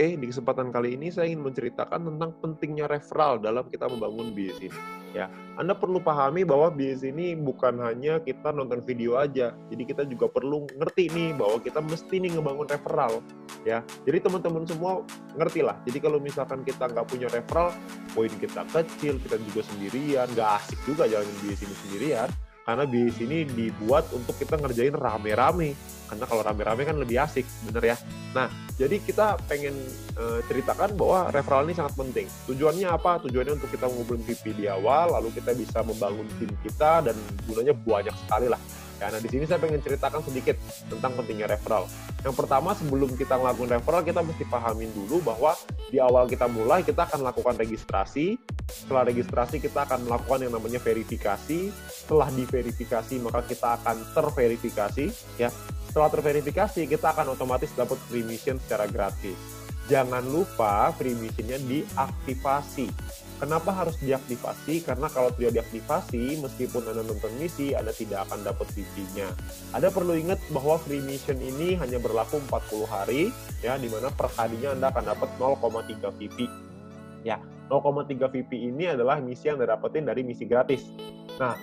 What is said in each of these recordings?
Oke, di kesempatan kali ini saya ingin menceritakan tentang pentingnya referral dalam kita membangun bisnis ini. Ya, Anda perlu pahami bahwa bisnis ini bukan hanya kita nonton video aja. Jadi kita juga perlu ngerti nih bahwa kita mesti nih ngebangun referral. Ya, jadi teman-teman semua ngerti lah. Jadi kalau misalkan kita nggak punya referral, poin kita kecil, kita juga sendirian, nggak asik juga jalanin bisnis ini sendirian. Karena bisnis ini dibuat untuk kita ngerjain rame-rame. Karena kalau rame-rame kan lebih asik, bener ya? Nah, jadi kita pengen ceritakan bahwa referral ini sangat penting. Tujuannya apa? Tujuannya untuk kita ngumpulin VP di awal, lalu kita bisa membangun tim kita, dan gunanya banyak sekali lah. Ya, nah, di sini saya pengen ceritakan sedikit tentang pentingnya referral. Yang pertama, sebelum kita ngelakuin referral, kita mesti pahamin dulu bahwa di awal kita mulai, kita akan lakukan registrasi. Setelah registrasi, kita akan melakukan yang namanya verifikasi. Setelah diverifikasi, maka kita akan terverifikasi. Ya. Setelah terverifikasi, kita akan otomatis dapat free mission secara gratis. Jangan lupa free mission-nya diaktifasi. Kenapa harus diaktifasi? Karena kalau tidak diaktifasi, meskipun Anda nonton misi, Anda tidak akan dapat VP-nya. Anda perlu ingat bahwa free mission ini hanya berlaku 40 hari, ya, di mana per harinya Anda akan dapat 0,3 VP. Ya, 0,3 VP ini adalah misi yang Anda dapetin dari misi gratis. Nah,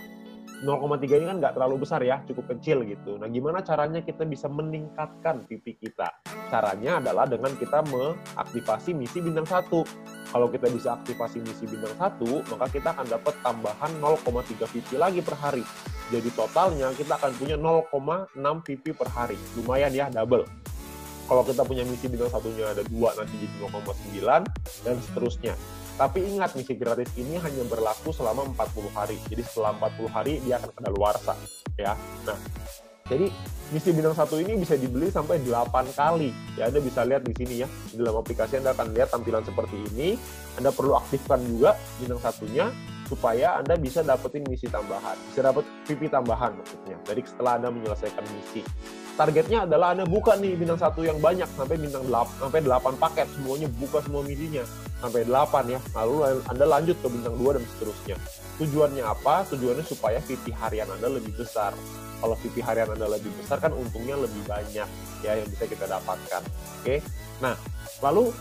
0,3 ini kan nggak terlalu besar ya, cukup kecil gitu. Nah, gimana caranya kita bisa meningkatkan VP kita? Caranya adalah dengan kita mengaktifasi misi bintang 1. Kalau kita bisa aktifasi misi bintang 1, maka kita akan dapat tambahan 0,3 VP lagi per hari. Jadi totalnya kita akan punya 0,6 VP per hari. Lumayan ya, double. Kalau kita punya misi bintang 1-nya ada 2, nanti jadi 0,9, dan seterusnya. Tapi ingat, misi gratis ini hanya berlaku selama 40 hari. Jadi setelah 40 hari, dia akan kadaluarsa. Ya. Nah, jadi misi bintang 1 ini bisa dibeli sampai 8 kali. Ya, Anda bisa lihat di sini ya. Di dalam aplikasi Anda akan lihat tampilan seperti ini. Anda perlu aktifkan juga bintang 1-nya, supaya Anda bisa dapetin misi tambahan. Bisa dapat VP tambahan maksudnya. Dari setelah Anda menyelesaikan misi. Targetnya adalah Anda buka nih bintang 1 yang banyak sampai bintang 8, sampai 8 paket, semuanya buka semua misinya sampai 8 ya. Lalu Anda lanjut ke bintang 2 dan seterusnya. Tujuannya apa? Tujuannya supaya VP harian Anda lebih besar. Kalau VP harian Anda lebih besar kan untungnya lebih banyak ya yang bisa kita dapatkan. Oke. Nah, lalu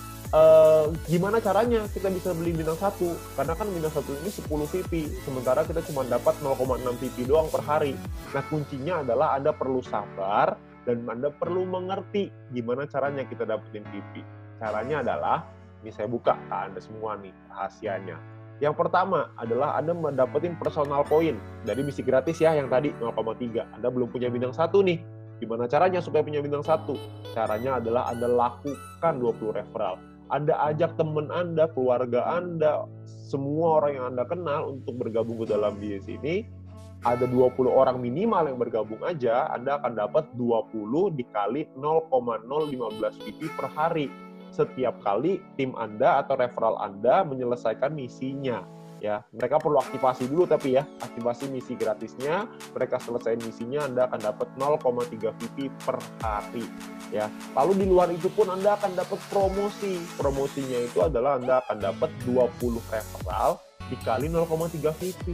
gimana caranya kita bisa beli bintang 1? Karena kan bintang 1 ini 10 VP, sementara kita cuma dapat 0,6 VP doang per hari. Nah, kuncinya adalah Anda perlu sabar dan Anda perlu mengerti gimana caranya kita dapetin VP. Caranya adalah, ini saya buka ke Anda semua nih rahasianya. Yang pertama adalah Anda mendapatkan personal point dari misi gratis ya, yang tadi 0,3. Anda belum punya bintang 1 nih. Gimana caranya supaya punya bintang 1? Caranya adalah Anda lakukan 20 referral. Anda ajak teman Anda, keluarga Anda, semua orang yang Anda kenal untuk bergabung ke dalam bisnis ini. Ada 20 orang minimal yang bergabung aja, Anda akan dapat 20 dikali 0,015 VP per hari. Setiap kali tim Anda atau referral Anda menyelesaikan misinya. Ya, mereka perlu aktivasi dulu tapi ya, aktivasi misi gratisnya, mereka selesai misinya, Anda akan dapat 0,3 VP per hari. Ya, lalu di luar itu pun Anda akan dapat promosi. Promosinya itu adalah Anda akan dapat 20 referral dikali 0,3 VP.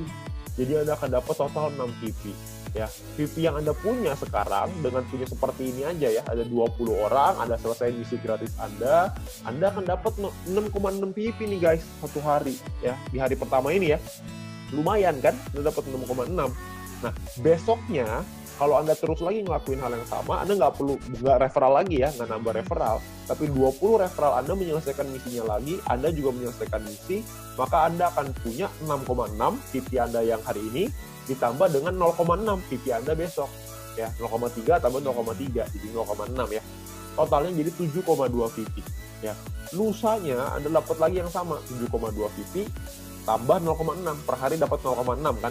Jadi Anda akan dapat total 6 VP. Ya, VP yang Anda punya sekarang dengan punya seperti ini aja ya, ada 20 orang, Anda selesai misi gratis Anda akan dapat 6,6 VP nih guys, satu hari ya, di hari pertama ini ya. Lumayan kan, Anda dapat 6,6. Nah, besoknya kalau Anda terus lagi ngelakuin hal yang sama, Anda nggak referral lagi ya, nggak nambah referral, tapi 20 referral Anda menyelesaikan misinya lagi, Anda juga menyelesaikan misi, maka Anda akan punya 6,6 VP Anda yang hari ini, ditambah dengan 0,6 VP Anda besok. Ya, 0,3 tambah 0,3, jadi 0,6 ya. Totalnya jadi 7,2 VP. Ya. Lusanya Anda dapat lagi yang sama, 7,2 VP, tambah 0,6, per hari dapat 0,6 kan.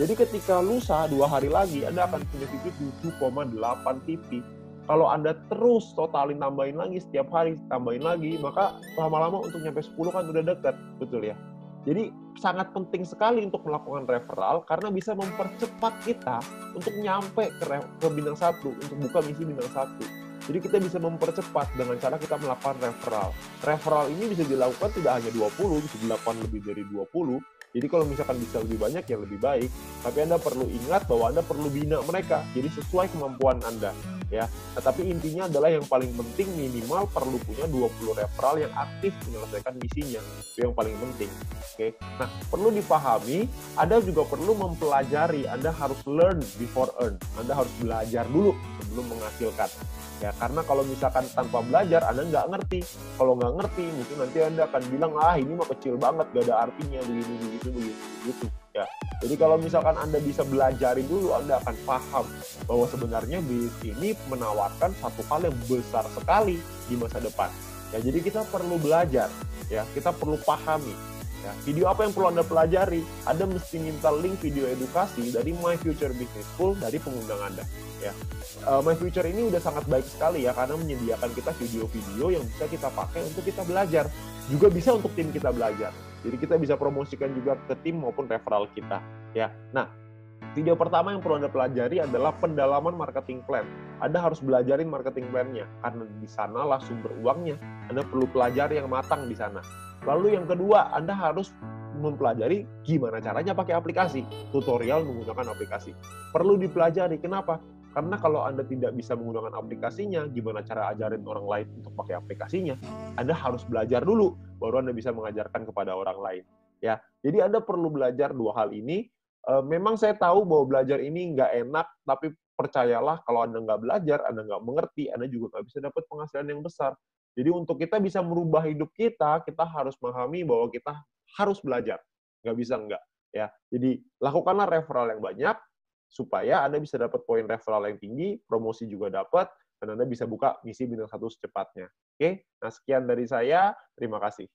Jadi ketika lusa 2 hari lagi, Anda akan punya VP 7,8 VP. Kalau Anda terus totalin, tambahin lagi setiap hari, tambahin lagi, maka lama-lama untuk nyampe 10 kan udah dekat, betul ya. Jadi sangat penting sekali untuk melakukan referral karena bisa mempercepat kita untuk nyampe ke bintang 1, untuk buka misi bintang 1. Jadi kita bisa mempercepat dengan cara kita melakukan referral. Referral ini bisa dilakukan tidak hanya 20, bisa dilakukan lebih dari 20. Jadi kalau misalkan bisa lebih banyak ya lebih baik. Tapi Anda perlu ingat bahwa Anda perlu bina mereka. Jadi sesuai kemampuan Anda. ya. Nah, tapi intinya adalah yang paling penting minimal perlu punya 20 referral yang aktif menyelesaikan misinya. Itu yang paling penting. Oke. Nah, perlu dipahami, Anda juga perlu mempelajari. Anda harus learn before earn. Anda harus belajar dulu sebelum menghasilkan. Ya, karena kalau misalkan tanpa belajar, Anda nggak ngerti. Kalau nggak ngerti, mungkin nanti Anda akan bilang, ini mah kecil banget, gak ada artinya, begini, begitu. Ya. Jadi kalau misalkan Anda bisa belajarin dulu, Anda akan paham bahwa sebenarnya bisnis ini menawarkan satu hal yang besar sekali di masa depan. Ya, jadi kita perlu belajar, ya, kita perlu pahami. Ya, video apa yang perlu Anda pelajari? Anda mesti minta link video edukasi dari My Future Business School dari pengundang Anda. Ya. My Future ini udah sangat baik sekali ya, karena menyediakan kita video-video yang bisa kita pakai untuk kita belajar. Juga bisa untuk tim kita belajar. Jadi kita bisa promosikan juga ke tim maupun referral kita. Ya. Nah, video pertama yang perlu Anda pelajari adalah pendalaman marketing plan. Anda harus belajarin marketing plan-nya, karena di sanalah sumber uangnya. Anda perlu pelajari yang matang di sana. Lalu yang kedua, Anda harus mempelajari gimana caranya pakai aplikasi, tutorial menggunakan aplikasi. Perlu dipelajari, kenapa? Karena kalau Anda tidak bisa menggunakan aplikasinya, gimana cara ajarin orang lain untuk pakai aplikasinya? Anda harus belajar dulu, baru Anda bisa mengajarkan kepada orang lain. Ya, jadi Anda perlu belajar dua hal ini. Memang saya tahu bahwa belajar ini nggak enak, tapi percayalah kalau Anda nggak belajar, Anda nggak mengerti, Anda juga nggak bisa dapat penghasilan yang besar. Jadi untuk kita bisa merubah hidup kita harus memahami bahwa kita harus belajar. Nggak bisa nggak. Ya. Jadi lakukanlah referral yang banyak, supaya Anda bisa dapat poin referral yang tinggi, promosi juga dapat, dan Anda bisa buka misi bintang 1 secepatnya. Oke? Nah, sekian dari saya. Terima kasih.